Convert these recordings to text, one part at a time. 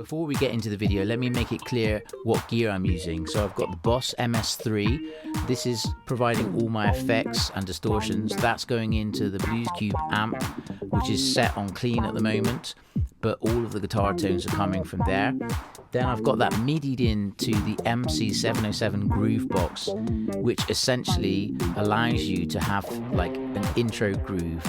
Before we get into the video, let me make it clear what gear I'm using. So I've got the Boss MS3. This is providing all my effects and distortions. That's going into the Blues Cube amp, which is set on clean at the moment, but all of the guitar tones are coming from there. Then I've got that Midi'd into the MC-707 GrooveBox, which essentially allows you to have like an intro groove,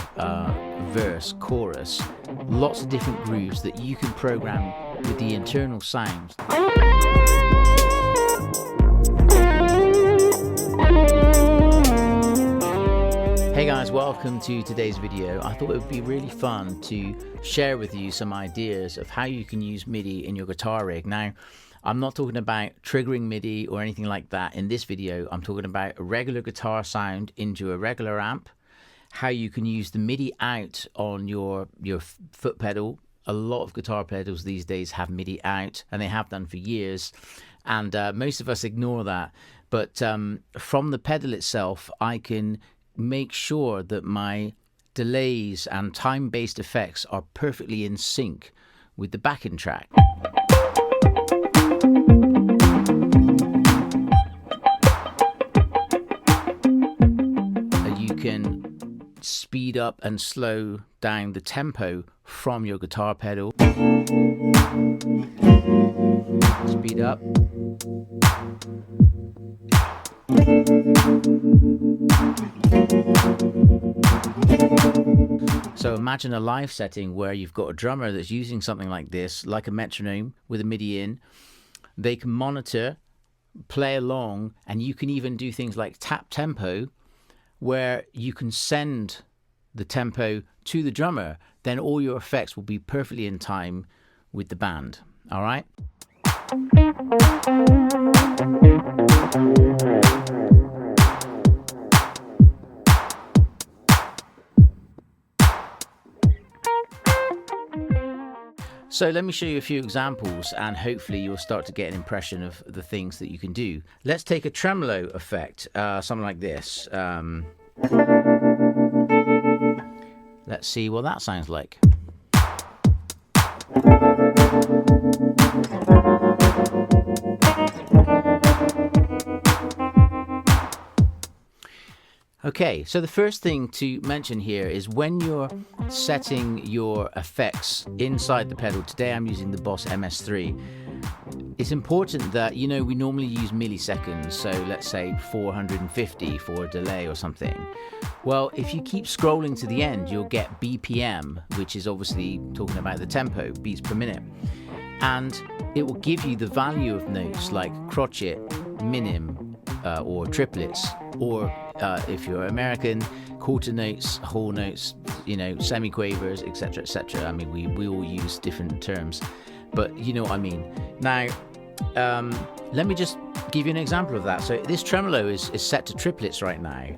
verse, chorus, lots of different grooves that you can program with the internal sound. Hey guys, welcome to today's video. I thought it would be really fun to share with you some ideas of how you can use MIDI in your guitar rig. Now, I'm not talking about triggering MIDI or anything like that in this video. I'm talking about a regular guitar sound into a regular amp, how you can use the MIDI out on your foot pedal. A lot of guitar pedals these days have MIDI out, and they have done for years, and most of us ignore that. But from the pedal itself, I can make sure that my delays and time-based effects are perfectly in sync with the backing track. You can speed up and slow down the tempo from your guitar pedal. Speed up. So imagine a live setting where you've got a drummer that's using something like this, like a metronome with a MIDI in. They can monitor, play along, and you can even do things like tap tempo, where you can send the tempo to the drummer. Then all your effects will be perfectly in time with the band. All right? So let me show you a few examples, and hopefully you'll start to get an impression of the things that you can do. Let's take a tremolo effect, something like this. Let's see what that sounds like. Okay, so the first thing to mention here is when you're setting your effects inside the pedal. Today I'm using the Boss MS3. It's important that, you know, we normally use milliseconds, so let's say 450 for a delay or something. Well, if you keep scrolling to the end, you'll get BPM, which is obviously talking about the tempo, beats per minute. And it will give you the value of notes like crotchet, minim, or triplets, or if you're American, quarter notes, whole notes, you know, semiquavers, etc., etc. I mean, we all use different terms, but you know what I mean. Now, let me just give you an example of that. So this tremolo is set to triplets right now.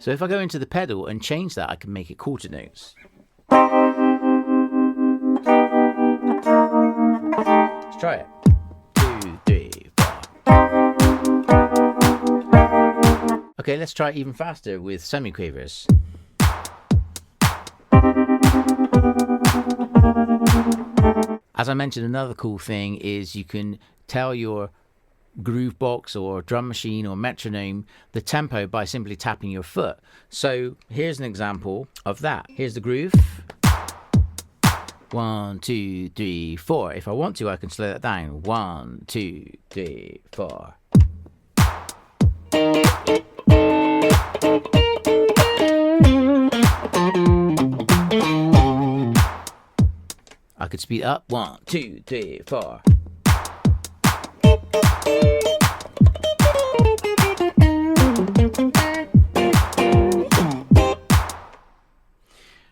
So if I go into the pedal and change that, I can make it quarter notes. Let's try it. 2, 3, 4. Okay, let's try it even faster with semiquavers. As I mentioned, another cool thing is you can tell your GrooveBox or drum machine or metronome the tempo by simply tapping your foot. So here's an example of that. Here's the groove. 1, 2, 3, 4. If I want to, I can slow that down. 1, 2, 3, 4. I could speed up. 1, 2, 3, 4.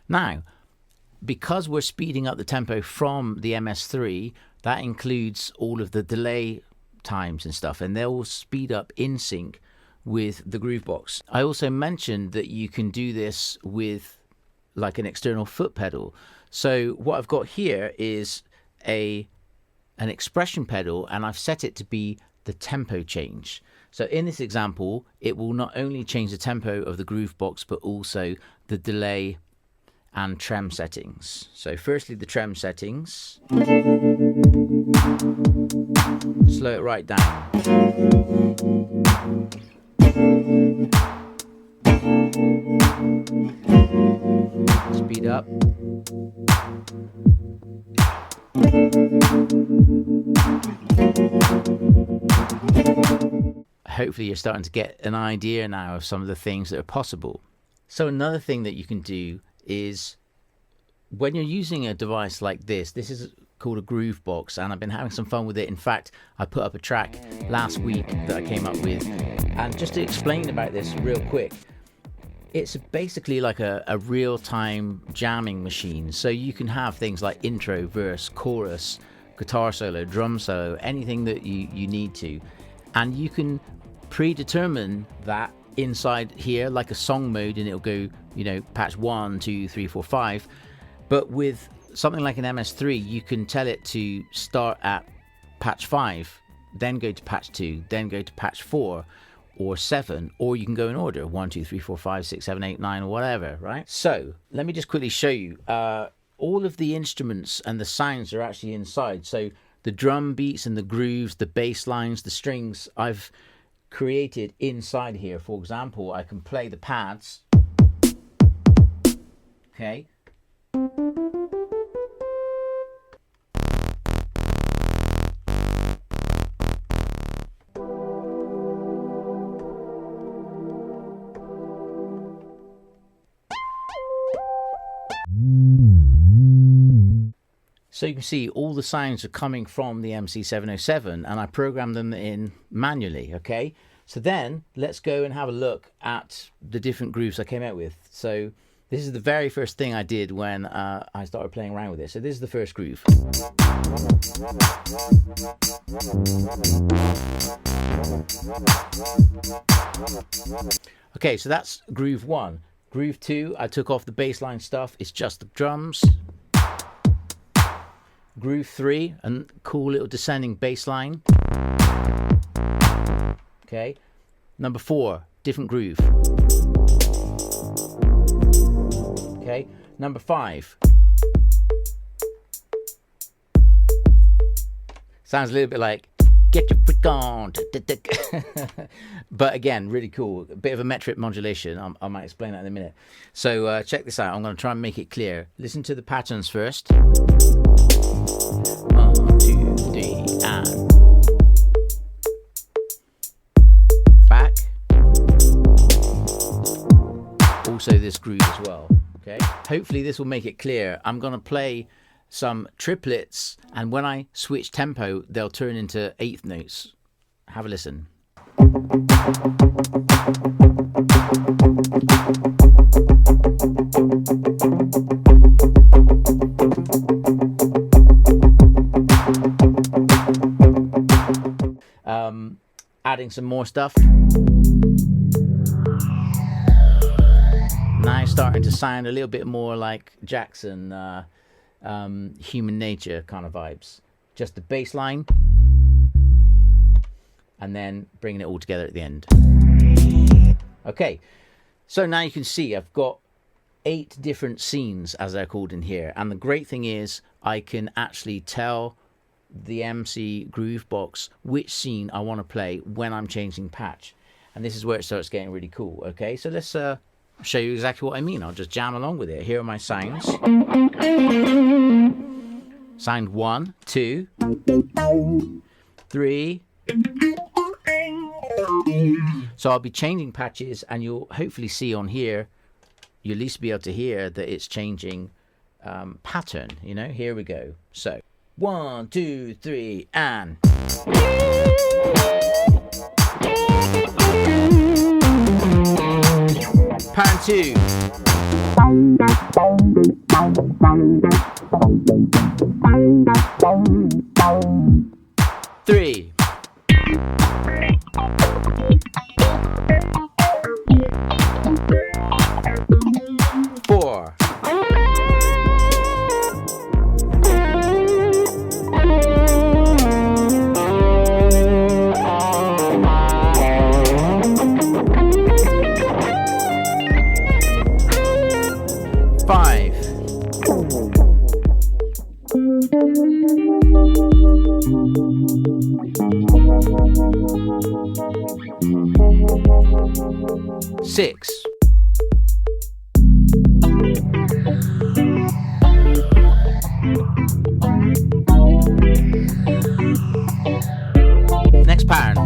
Now, because we're speeding up the tempo from the MS3, that includes all of the delay times and stuff, and they'll speed up in sync with the GrooveBox. I also mentioned that you can do this with like an external foot pedal. So what I've got here is an expression pedal, and I've set it to be the tempo change. So in this example, it will not only change the tempo of the GrooveBox, but also the delay and trem settings. So firstly, the trem settings. Slow it right down. Speed up. Hopefully you're starting to get an idea now of some of the things that are possible. So another thing that you can do is when you're using a device like this is called a GrooveBox, and I've been having some fun with it. In fact, I put up a track last week that I came up with, and just to explain about this real quick, it's basically like a real-time jamming machine. So you can have things like intro, verse, chorus, guitar solo, drum solo, anything that you need to, and you can predetermine that inside here like a song mode, and it'll go, you know, patch 1, 2, 3, 4, 5. But with something like an MS3, you can tell it to start at patch 5, then go to patch 2, then go to patch 4 or 7, or you can go in order 1, 2, 3, 4, 5, 6, 7, 8, 9, or whatever, right? So let me just quickly show you. All of the instruments and the sounds are actually inside. So the drum beats and the grooves, the bass lines, the strings, I've created inside here. For example, I can play the pads. Okay. So you can see all the sounds are coming from the MC-707, and I programmed them in manually, okay? So then let's go and have a look at the different grooves I came out with. So this is the very first thing I did when I started playing around with it. So this is the first groove. Okay, so that's groove 1. Groove 2, I took off the bass line stuff. It's just the drums. Groove 3, a cool little descending bass line. Okay. Number 4, different groove. Okay. Number 5. Sounds a little bit like get your freak on. But again, really cool. A bit of a metric modulation. I might explain that in a minute. So check this out. I'm going to try and make it clear. Listen to the patterns first. 1, 2, 3, and back. Also this groove as well. Okay. Hopefully this will make it clear. I'm going to play some triplets, and when I switch tempo, they'll turn into eighth notes. Have a listen. Adding some more stuff. Now starting to sound a little bit more like Jackson, Human Nature kind of vibes. Just the bass line, and then bringing it all together at the end. Okay, so now you can see I've got 8 different scenes, as they're called in here, and the great thing is I can actually tell the MC GrooveBox which scene I want to play when I'm changing patch, and this is where it starts getting really cool. Okay, so let's show you exactly what I mean. I'll just jam along with it. Here are my sounds. Sound 1, 2, 3. So I'll be changing patches, and you'll hopefully see on here, you'll at least be able to hear that it's changing pattern. You know, here we go. So 1, 2, 3, and pattern 2. 3. 4. 5. Six. Next pattern.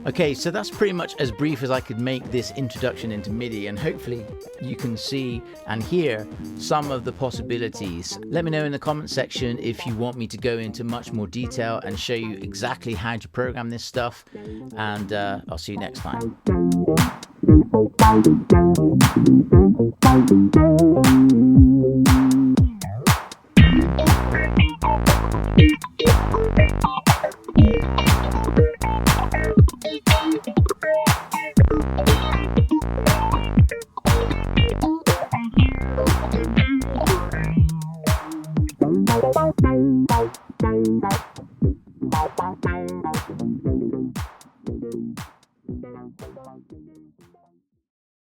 Okay, so that's pretty much as brief as I could make this introduction into MIDI, and hopefully you can see and hear some of the possibilities. Let me know in the comment section if you want me to go into much more detail and show you exactly how to program this stuff, and I'll see you next time.